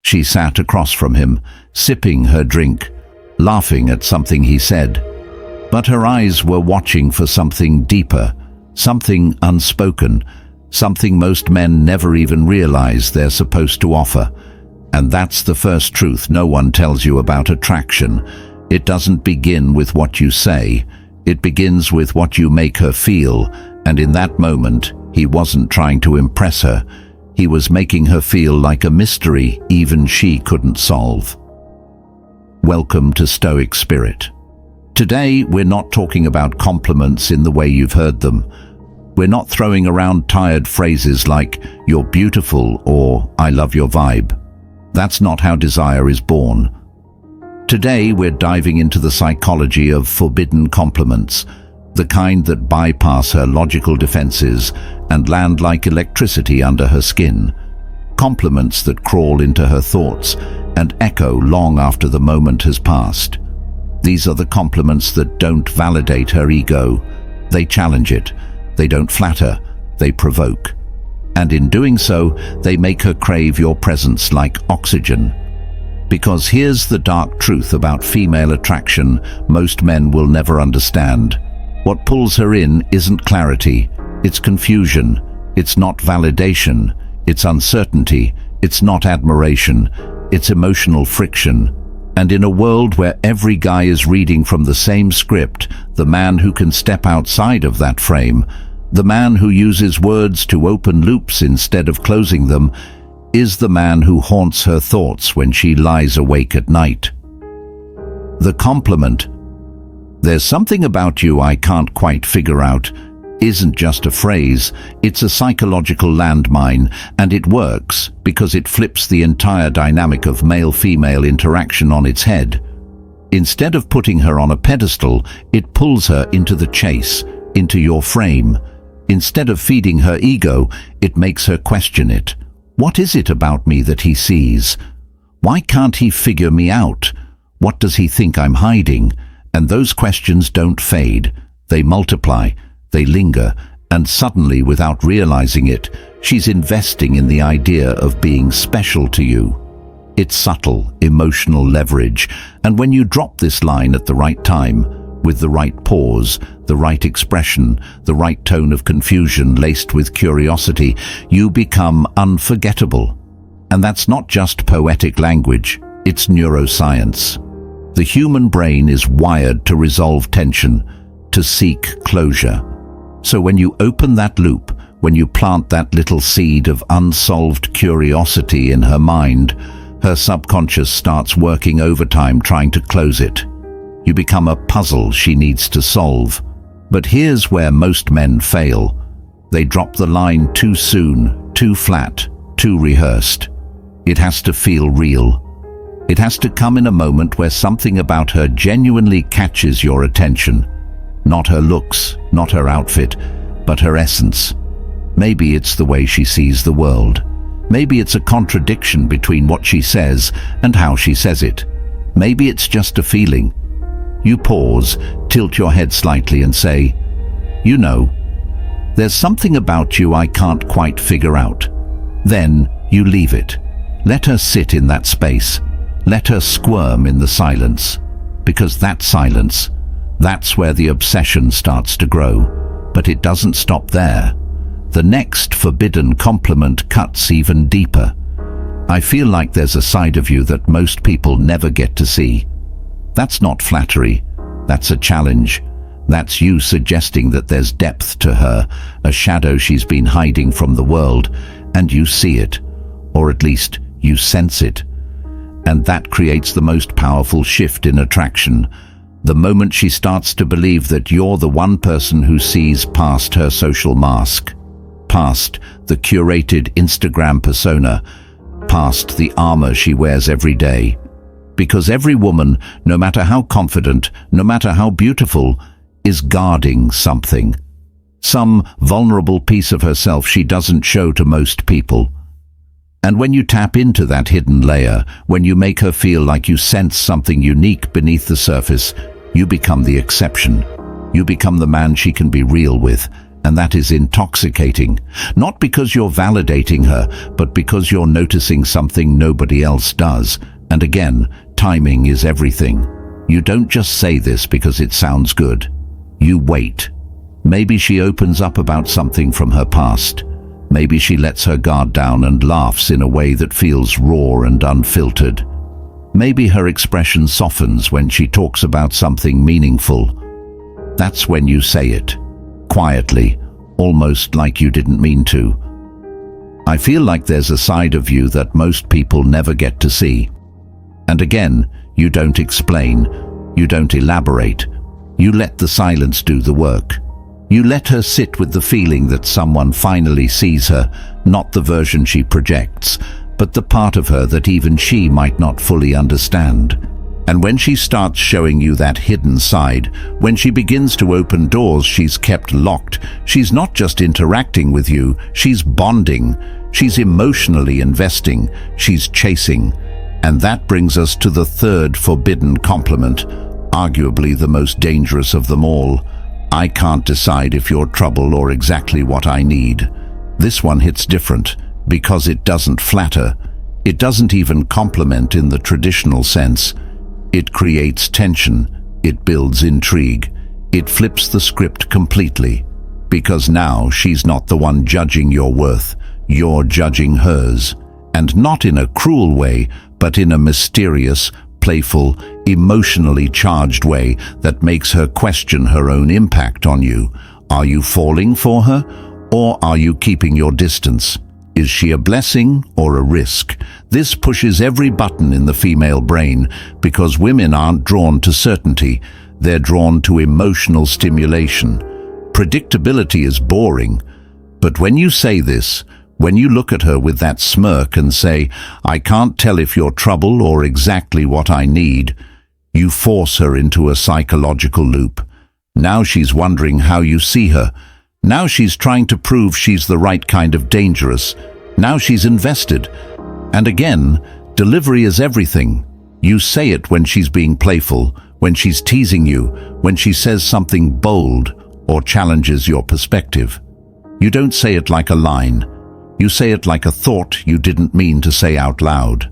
She sat across from him, sipping her drink, laughing at something he said. But her eyes were watching for something deeper, something unspoken, something most men never even realize they're supposed to offer. And that's the first truth no one tells you about attraction. It doesn't begin with what you say. It begins with what you make her feel, and in that moment, he wasn't trying to impress her. He was making her feel like a mystery even she couldn't solve. Welcome to Stoic Spirit. Today, we're not talking about compliments in the way you've heard them. We're not throwing around tired phrases like, "You're beautiful" or "I love your vibe." That's not how desire is born. Today, we're diving into the psychology of forbidden compliments, the kind that bypass her logical defenses and land like electricity under her skin. Compliments that crawl into her thoughts and echo long after the moment has passed. These are the compliments that don't validate her ego. They challenge it. They don't flatter. They provoke. And in doing so, they make her crave your presence like oxygen. Because here's the dark truth about female attraction most men will never understand. What pulls her in isn't clarity, it's confusion. It's not validation, it's uncertainty. It's not admiration, it's emotional friction. And in a world where every guy is reading from the same script, the man who can step outside of that frame, the man who uses words to open loops instead of closing them, is the man who haunts her thoughts when she lies awake at night. The compliment, "There's something about you I can't quite figure out," isn't just a phrase, it's a psychological landmine, and it works because it flips the entire dynamic of male-female interaction on its head. Instead of putting her on a pedestal, it pulls her into the chase, into your frame. Instead of feeding her ego, it makes her question it. What is it about me that he sees? Why can't he figure me out? What does he think I'm hiding? And those questions don't fade. They multiply. They linger, and suddenly, without realizing it, she's investing in the idea of being special to you. It's subtle, emotional leverage, and when you drop this line at the right time, with the right pause, the right expression, the right tone of confusion laced with curiosity, you become unforgettable. And that's not just poetic language, it's neuroscience. The human brain is wired to resolve tension, to seek closure. So when you open that loop, when you plant that little seed of unsolved curiosity in her mind, her subconscious starts working overtime trying to close it. You become a puzzle she needs to solve. But here's where most men fail. They drop the line too soon, too flat, too rehearsed. It has to feel real. It has to come in a moment where something about her genuinely catches your attention. Not her looks, not her outfit, but her essence. Maybe it's the way she sees the world. Maybe it's a contradiction between what she says and how she says it. Maybe it's just a feeling. You pause, tilt your head slightly and say, "You know, there's something about you I can't quite figure out." Then you leave it. Let her sit in that space. Let her squirm in the silence. Because that silence, that's where the obsession starts to grow. But it doesn't stop there. The next forbidden compliment cuts even deeper. "I feel like there's a side of you that most people never get to see." That's not flattery. That's a challenge. That's you suggesting that there's depth to her, a shadow she's been hiding from the world, and you see it. Or at least you sense it. And that creates the most powerful shift in attraction. The moment she starts to believe that you're the one person who sees past her social mask, past the curated Instagram persona, past the armor she wears every day. Because every woman, no matter how confident, no matter how beautiful, is guarding something. Some vulnerable piece of herself she doesn't show to most people. And when you tap into that hidden layer, when you make her feel like you sense something unique beneath the surface, you become the exception. You become the man she can be real with, and that is intoxicating. Not because you're validating her, but because you're noticing something nobody else does. And again, timing is everything. You don't just say this because it sounds good. You wait. Maybe she opens up about something from her past. Maybe she lets her guard down and laughs in a way that feels raw and unfiltered. Maybe her expression softens when she talks about something meaningful. That's when you say it, quietly, almost like you didn't mean to. I feel like there's a side of you that most people never get to see. And again, you don't explain, you don't elaborate. You let the silence do the work. You let her sit with the feeling that someone finally sees her, not the version she projects, but the part of her that even she might not fully understand. And when she starts showing you that hidden side, when she begins to open doors she's kept locked, she's not just interacting with you, she's bonding, she's emotionally investing, she's chasing. And that brings us to the third forbidden compliment, arguably the most dangerous of them all. I can't decide if you're trouble or exactly what I need. This one hits different because it doesn't flatter. It doesn't even compliment in the traditional sense. It creates tension. It builds intrigue. It flips the script completely. Because now she's not the one judging your worth. You're judging hers. And not in a cruel way, but in a mysterious, playful, emotionally charged way that makes her question her own impact on you. Are you falling for her, or are you keeping your distance? Is she a blessing or a risk? This pushes every button in the female brain, because women aren't drawn to certainty, they're drawn to emotional stimulation. Predictability is boring, but when you say this, when you look at her with that smirk and say, I can't tell if you're trouble or exactly what I need, you force her into a psychological loop. Now she's wondering how you see her. Now she's trying to prove she's the right kind of dangerous. Now she's invested. And again, delivery is everything. You say it when she's being playful, when she's teasing you, when she says something bold or challenges your perspective. You don't say it like a line. You say it like a thought you didn't mean to say out loud.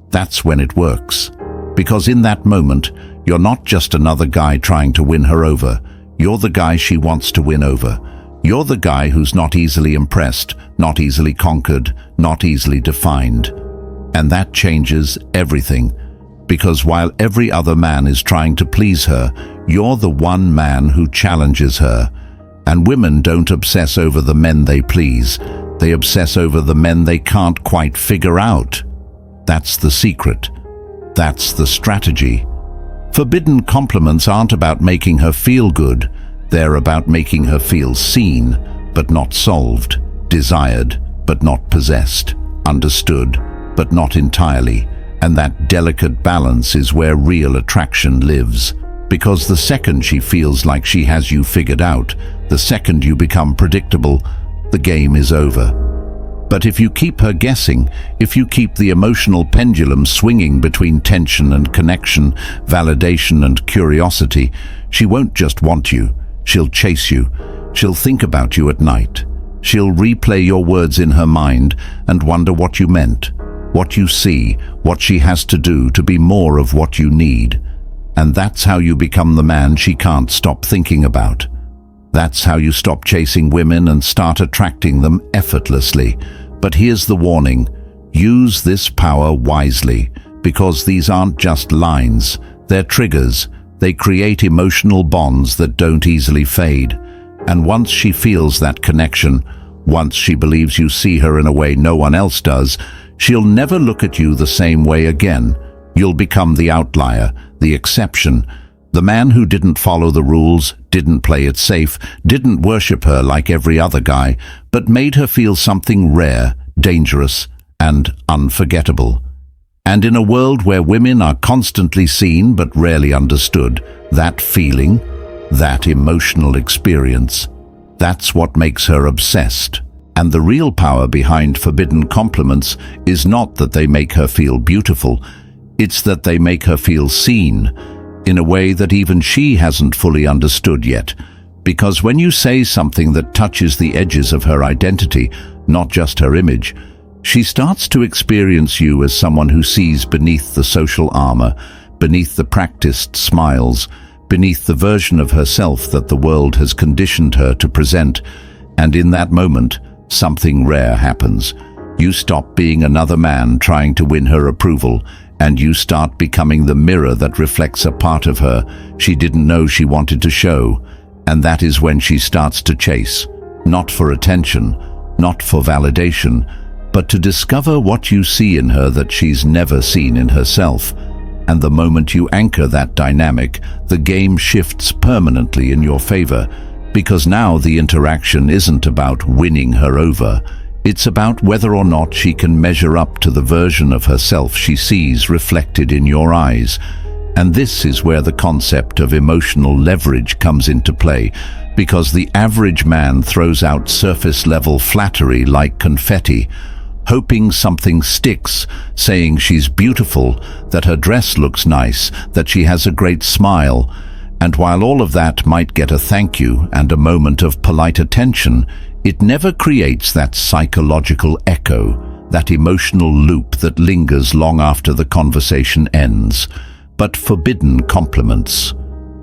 That's when it works. Because in that moment, you're not just another guy trying to win her over. You're the guy she wants to win over. You're the guy who's not easily impressed, not easily conquered, not easily defined. And that changes everything. Because while every other man is trying to please her, you're the one man who challenges her. And women don't obsess over the men they please. They obsess over the men they can't quite figure out. That's the secret. That's the strategy. Forbidden compliments aren't about making her feel good. They're about making her feel seen, but not solved, desired, but not possessed, understood, but not entirely. And that delicate balance is where real attraction lives. Because the second she feels like she has you figured out, the second you become predictable, the game is over. But if you keep her guessing, if you keep the emotional pendulum swinging between tension and connection, validation and curiosity, she won't just want you, she'll chase you. She'll think about you at night. She'll replay your words in her mind and wonder what you meant, what you see, what she has to do to be more of what you need. And that's how you become the man she can't stop thinking about. That's how you stop chasing women and start attracting them effortlessly. But here's the warning. Use this power wisely, because these aren't just lines. They're triggers. They create emotional bonds that don't easily fade. And once she feels that connection, once she believes you see her in a way no one else does, she'll never look at you the same way again. You'll become the outlier, the exception, the man who didn't follow the rules, didn't play it safe, didn't worship her like every other guy, but made her feel something rare, dangerous, and unforgettable. And in a world where women are constantly seen but rarely understood, that feeling, that emotional experience, that's what makes her obsessed. And the real power behind forbidden compliments is not that they make her feel beautiful, it's that they make her feel seen, in a way that even she hasn't fully understood yet, Because when you say something that touches the edges of her identity, not just her image, she starts to experience you as someone who sees beneath the social armor, beneath the practiced smiles, beneath the version of herself that the world has conditioned her to present. And in that moment, something rare happens. You stop being another man trying to win her approval, and you start becoming the mirror that reflects a part of her she didn't know she wanted to show. And that is when she starts to chase, not for attention, not for validation, but to discover what you see in her that she's never seen in herself. And the moment you anchor that dynamic, the game shifts permanently in your favor, because now the interaction isn't about winning her over. It's about whether or not she can measure up to the version of herself she sees reflected in your eyes. And this is where the concept of emotional leverage comes into play, because the average man throws out surface-level flattery like confetti, hoping something sticks, saying she's beautiful, that her dress looks nice, that she has a great smile. And while all of that might get a thank you and a moment of polite attention, it never creates that psychological echo, that emotional loop that lingers long after the conversation ends. But forbidden compliments,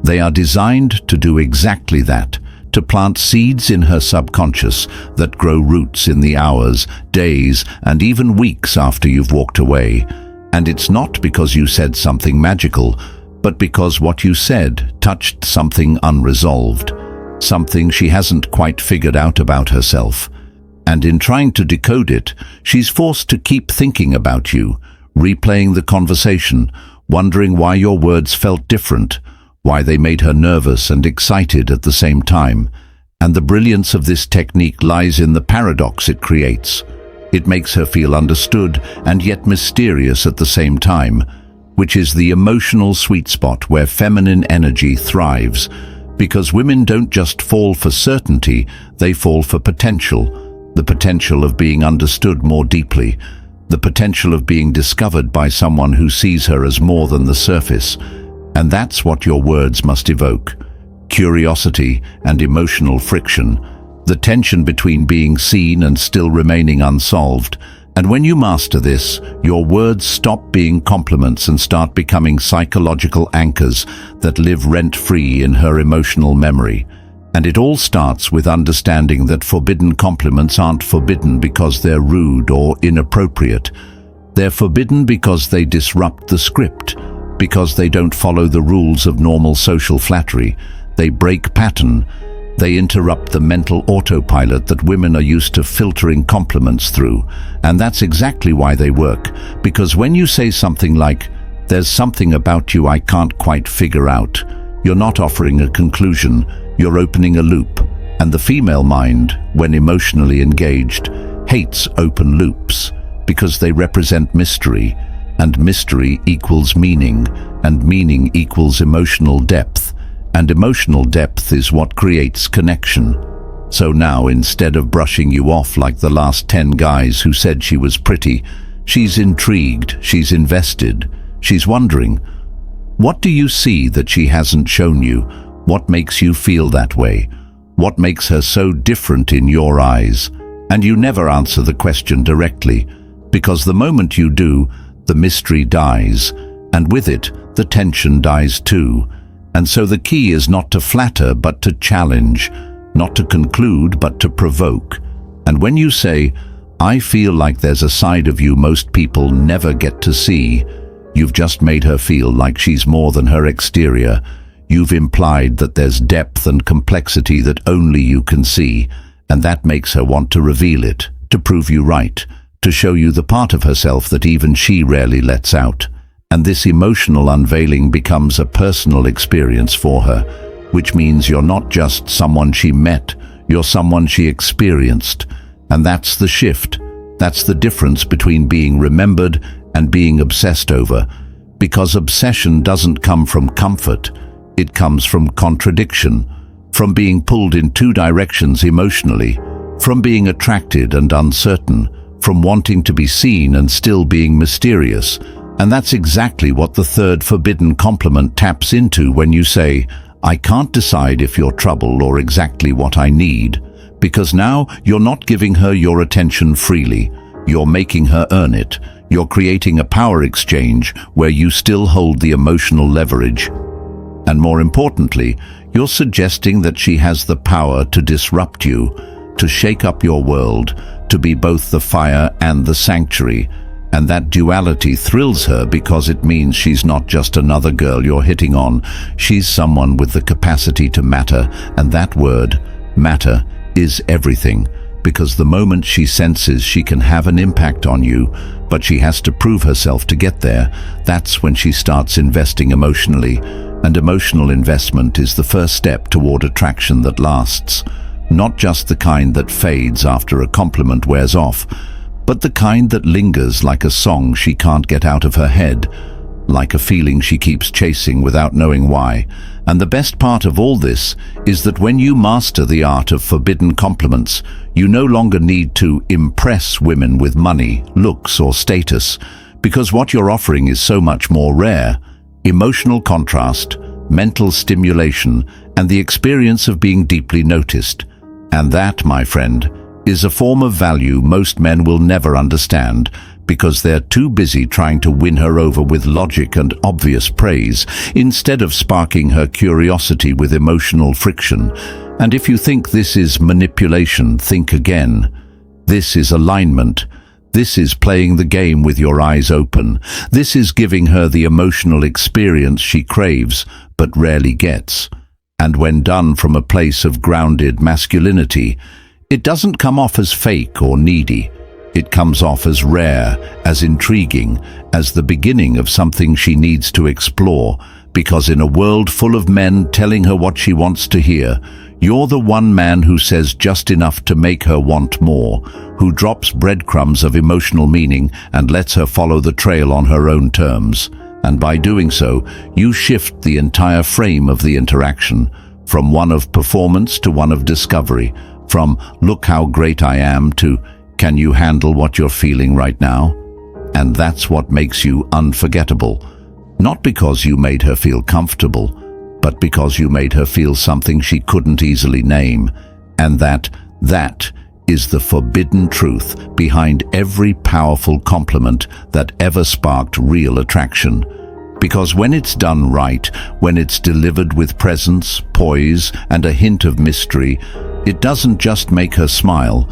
they are designed to do exactly that, to plant seeds in her subconscious that grow roots in the hours, days, and even weeks after you've walked away. And it's not because you said something magical, but because what you said touched something unresolved, something she hasn't quite figured out about herself. And in trying to decode it, she's forced to keep thinking about you, replaying the conversation, wondering why your words felt different, why they made her nervous and excited at the same time. And the brilliance of this technique lies in the paradox it creates. It makes her feel understood and yet mysterious at the same time, which is the emotional sweet spot where feminine energy thrives, because women don't just fall for certainty, they fall for potential, the potential of being understood more deeply, the potential of being discovered by someone who sees her as more than the surface. And that's what your words must evoke: curiosity and emotional friction, the tension between being seen and still remaining unsolved. And when you master this, your words stop being compliments and start becoming psychological anchors that live rent-free in her emotional memory. And it all starts with understanding that forbidden compliments aren't forbidden because they're rude or inappropriate. They're forbidden because they disrupt the script, because they don't follow the rules of normal social flattery. They break pattern. They interrupt the mental autopilot that women are used to filtering compliments through. And that's exactly why they work, because when you say something like, "There's something about you I can't quite figure out," you're not offering a conclusion, you're opening a loop. And the female mind, when emotionally engaged, hates open loops, because they represent mystery, and mystery equals meaning, and meaning equals emotional depth, and emotional depth is what creates connection. So now, instead of brushing you off like the last 10 guys who said she was pretty, she's intrigued, she's invested, she's wondering, what do you see that she hasn't shown you? What makes you feel that way? What makes her so different in your eyes? And you never answer the question directly, because the moment you do, the mystery dies, and with it, the tension dies too. And so the key is not to flatter, but to challenge, not to conclude, but to provoke. And when you say, "I feel like there's a side of you most people never get to see," you've just made her feel like she's more than her exterior. You've implied that there's depth and complexity that only you can see, and that makes her want to reveal it, to prove you right, to show you the part of herself that even she rarely lets out. And this emotional unveiling becomes a personal experience for her, which means you're not just someone she met, you're someone she experienced. And that's the shift. That's the difference between being remembered and being obsessed over. Because obsession doesn't come from comfort, it comes from contradiction, from being pulled in two directions emotionally, from being attracted and uncertain, from wanting to be seen and still being mysterious. And that's exactly what the third forbidden compliment taps into when you say, I can't decide if you're trouble or exactly what I need, because now you're not giving her your attention freely. You're making her earn it. You're creating a power exchange where you still hold the emotional leverage. And more importantly, you're suggesting that she has the power to disrupt you, to shake up your world, to be both the fire and the sanctuary. And that duality thrills her because it means she's not just another girl you're hitting on. She's someone with the capacity to matter, and that word, matter, is everything. Because the moment she senses she can have an impact on you, but she has to prove herself to get there, that's when she starts investing emotionally. And emotional investment is the first step toward attraction that lasts. Not just the kind that fades after a compliment wears off, but the kind that lingers like a song she can't get out of her head, like a feeling she keeps chasing without knowing why. And the best part of all this is that when you master the art of forbidden compliments, you no longer need to impress women with money, looks, or status, because what you're offering is so much more rare: emotional contrast, mental stimulation, and the experience of being deeply noticed. And that, my friend, is a form of value most men will never understand, because they're too busy trying to win her over with logic and obvious praise, instead of sparking her curiosity with emotional friction. And if you think this is manipulation, think again. This is alignment. This is playing the game with your eyes open. This is giving her the emotional experience she craves, but rarely gets. And when done from a place of grounded masculinity, it doesn't come off as fake or needy. It comes off as rare, as intriguing, as the beginning of something she needs to explore, because in a world full of men telling her what she wants to hear, you're the one man who says just enough to make her want more, who drops breadcrumbs of emotional meaning and lets her follow the trail on her own terms. And by doing so, you shift the entire frame of the interaction, from one of performance to one of discovery, from "look how great I am" to "can you handle what you're feeling right now?" And that's what makes you unforgettable. Not because you made her feel comfortable, but because you made her feel something she couldn't easily name. And that is the forbidden truth behind every powerful compliment that ever sparked real attraction. Because when it's done right, when it's delivered with presence, poise, and a hint of mystery, it doesn't just make her smile,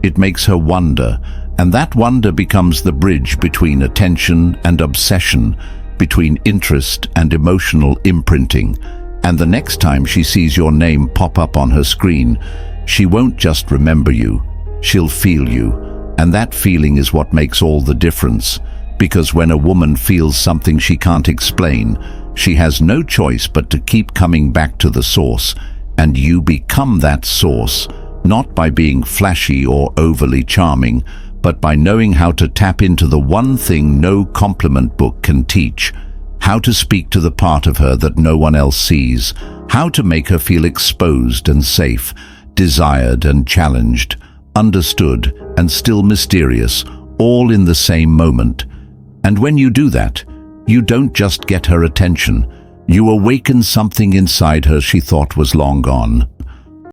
it makes her wonder, and that wonder becomes the bridge between attention and obsession, between interest and emotional imprinting. And the next time she sees your name pop up on her screen, she won't just remember you, she'll feel you. And that feeling is what makes all the difference. Because when a woman feels something she can't explain, she has no choice but to keep coming back to the source. And you become that source, not by being flashy or overly charming, but by knowing how to tap into the one thing no compliment book can teach: how to speak to the part of her that no one else sees, how to make her feel exposed and safe, desired and challenged, understood and still mysterious, all in the same moment. And when you do that, you don't just get her attention, you awaken something inside her she thought was long gone.